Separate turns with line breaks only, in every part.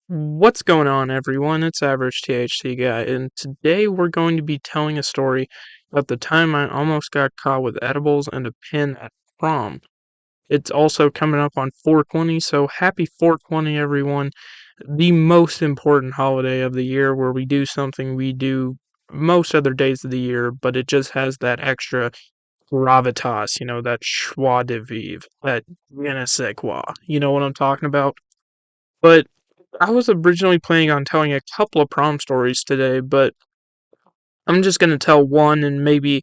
What's going on, everyone? It's Average THC Guy, and today we're going to be telling a story about the time I almost got caught with edibles and a pen at prom. It's also coming up on 420, so happy 420, everyone. The most important holiday of the year where we do something we do most other days of the year, but it just has that extra gravitas, that joie de vivre, that je ne sais quoi. You know what I'm talking about? But I was originally planning on telling a couple of prom stories today, but I'm just gonna tell one, and maybe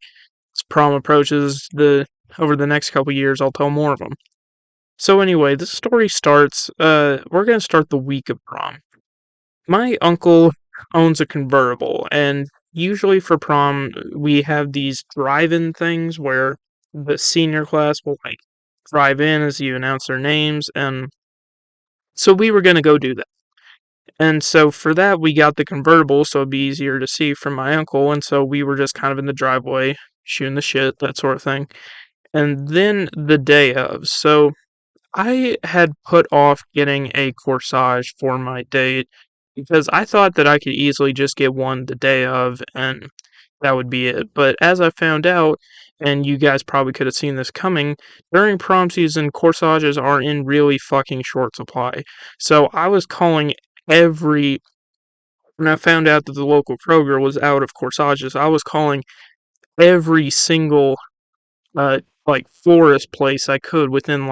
as prom approaches the over the next couple years, I'll tell more of them. So anyway, this story starts. We're gonna start the week of prom. My uncle owns a convertible, and usually for prom, we have these drive-in things where the senior class will drive in as you announce their names, and so we were gonna go do that. And so for that, we got the convertible, so it'd be easier to see from my uncle. And so we were just kind of in the driveway, shooting the shit, that sort of thing. And then the day of, so I had put off getting a corsage for my date because I thought that I could easily just get one the day of and that would be it. But as I found out, and you guys probably could have seen this coming, during prom season, corsages are in really fucking short supply. So I was calling every when I found out that the local Kroger was out of corsages, I was calling every single florist place I could within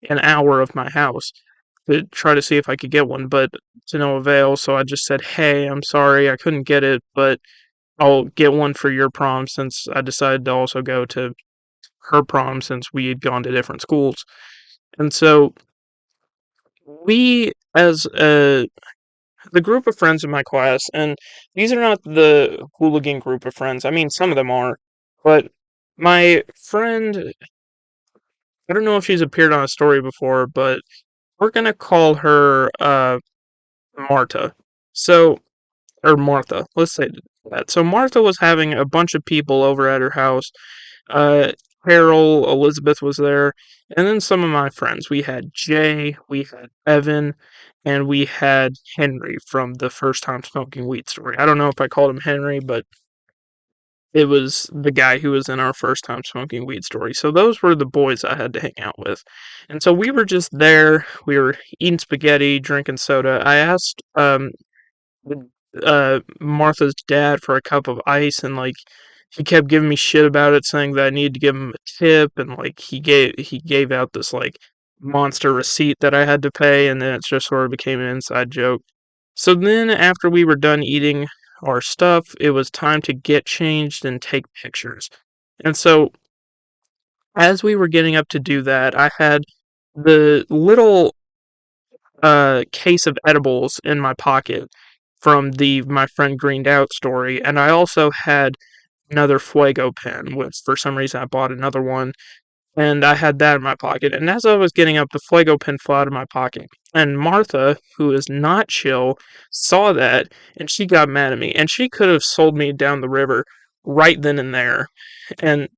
an hour of my house to try to see if I could get one, but to no avail. So I just said, "Hey, I'm sorry I couldn't get it, but I'll get one for your prom," since I decided to also go to her prom since we had gone to different schools. And so we, as the group of friends in my class, and these are not the hooligan group of friends. I mean, some of them are, but my friend, I don't know if she's appeared on a story before, but we're gonna call her Marta. So, or Martha, let's say that. So Martha was having a bunch of people over at her house. Uh, Carol, Elizabeth was there, and then some of my friends. We had Jay, we had Evan, and we had Henry from the first time smoking weed story. I don't know if I called him Henry, but it was the guy who was in our first time smoking weed story. So those were the boys I had to hang out with. And so we were just there. We were eating spaghetti, drinking soda. I asked Martha's dad for a cup of ice, and he kept giving me shit about it, saying that I needed to give him a tip, and he gave out this monster receipt that I had to pay, and then it just sort of became an inside joke. So then after we were done eating our stuff, it was time to get changed and take pictures. And so as we were getting up to do that, I had the little case of edibles in my pocket from the my friend greened out story, and I also had another Fuego pen, which for some reason I bought another one, and I had that in my pocket. And as I was getting up, the Fuego pen fell out of my pocket. And Martha, who is not chill, saw that, and she got mad at me. And she could have sold me down the river right then and there. And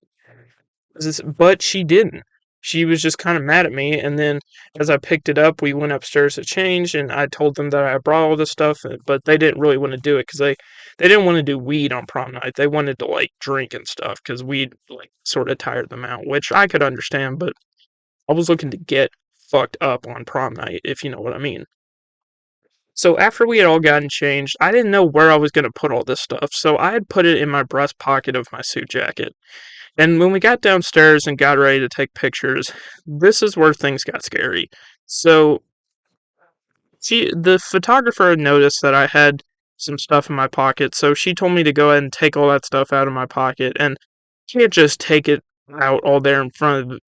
but she didn't. She was just kind of mad at me, and then as I picked it up, we went upstairs to change, and I told them that I brought all this stuff, but they didn't really want to do it because they didn't want to do weed on prom night. They wanted to drink and stuff because weed sort of tired them out, which I could understand, but I was looking to get fucked up on prom night, if you know what I mean. So after we had all gotten changed, I didn't know where I was going to put all this stuff, so I had put it in my breast pocket of my suit jacket. And when we got downstairs and got ready to take pictures, this is where things got scary. So the photographer had noticed that I had some stuff in my pocket, so she told me to go ahead and take all that stuff out of my pocket, and can't just take it out all there in front of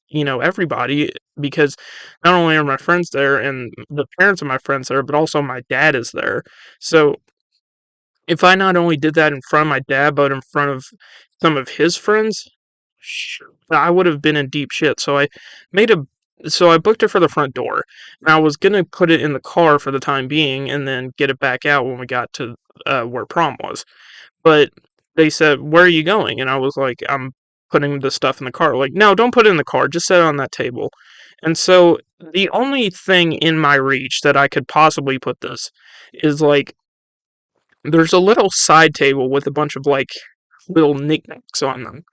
everybody, because not only are my friends there and the parents of my friends there, but also my dad is there. So if I not only did that in front of my dad, but in front of some of his friends, I would have been in deep shit. Made a so I booked it for the front door. And I was gonna put it in the car for the time being, and then get it back out when we got to where prom was. But they said, "Where are you going?" And I was like, "I'm putting the stuff in the car." Like, no, don't put it in the car. Just set it on that table. And so the only thing in my reach that I could possibly put this is like there's a little side table with a bunch of like little knickknacks on them.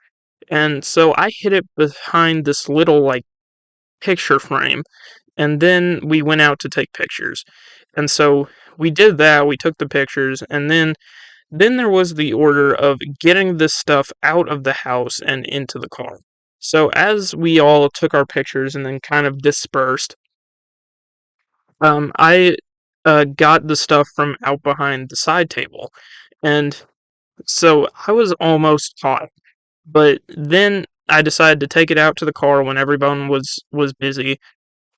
And so I hid it behind this little like picture frame, and then we went out to take pictures. And so we did that, we took the pictures, and then there was the order of getting this stuff out of the house and into the car. So as we all took our pictures and then kind of dispersed, I got the stuff from out behind the side table, and so I was almost caught. But then I decided to take it out to the car when everyone was busy,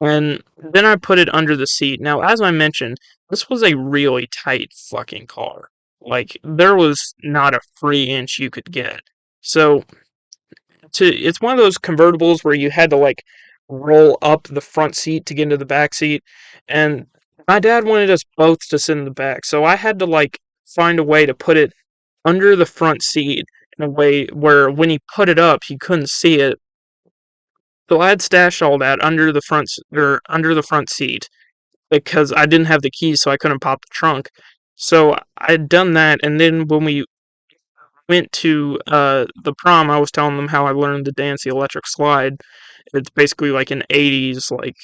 and then I put it under the seat. Now, as I mentioned, this was a really tight fucking car. Like there was not a free inch you could get. So it's one of those convertibles where you had to like roll up the front seat to get into the back seat, and my dad wanted us both to sit in the back, so I had to like find a way to put it under the front seat in a way where when he put it up, he couldn't see it. So I had stashed all that under the under the front seat because I didn't have the keys, so I couldn't pop the trunk. So I'd done that, and then when we went to the prom, I was telling them how I learned to dance the electric slide. It's basically like an '80s like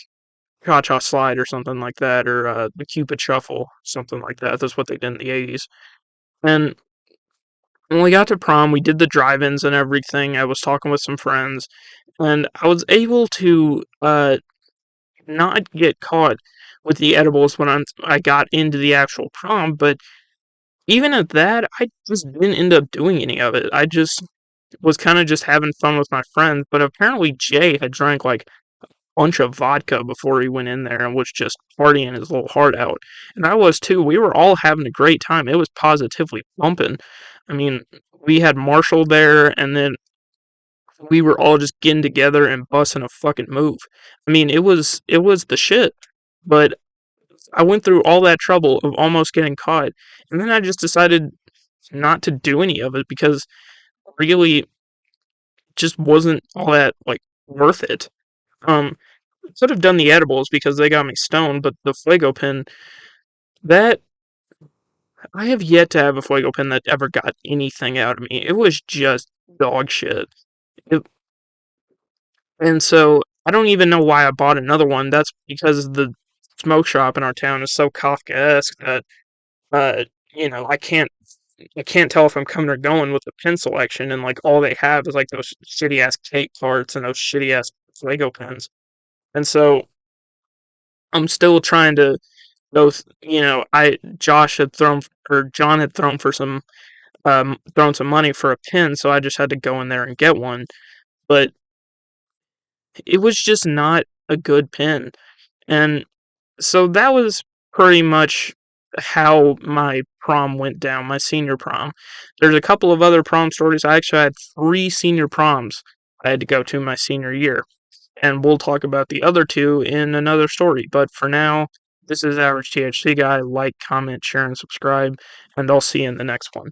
cha-cha slide or something like that, or the Cupid shuffle, something like that. That's what they did in the '80s. And when we got to prom, we did the drive-ins and everything. I was talking with some friends, and I was able to not get caught with the edibles when I got into the actual prom. But even at that, I just didn't end up doing any of it. I just was kind of just having fun with my friends. But apparently, Jay had drank like bunch of vodka before he went in there and was just partying his little heart out. And I was too. We were all having a great time. It was positively pumping. I mean, we had Marshall there, and then we were all just getting together and busting a fucking move. I mean, it was the shit. But I went through all that trouble of almost getting caught, and then I just decided not to do any of it because really just wasn't all that like worth it. Could have done the edibles because they got me stoned, but the Fuego pen, that I have yet to have a Fuego pen that ever got anything out of me. It was just dog shit. It, and so I don't even know why I bought another one. That's because the smoke shop in our town is so Kafkaesque that uh I can't tell if I'm coming or going with the pen selection, and like all they have is like those shitty ass cake parts and those shitty ass Fuego pens. And so I'm still trying to both, I Josh had thrown or John had thrown some money for a pin, so I just had to go in there and get one. But it was just not a good pin. And so that was pretty much how my prom went down, my senior prom. There's a couple of other prom stories. I actually had three senior proms I had to go to my senior year. And we'll talk about the other two in another story. But for now, this is Average THC Guy. Like, comment, share, and subscribe, and I'll see you in the next one.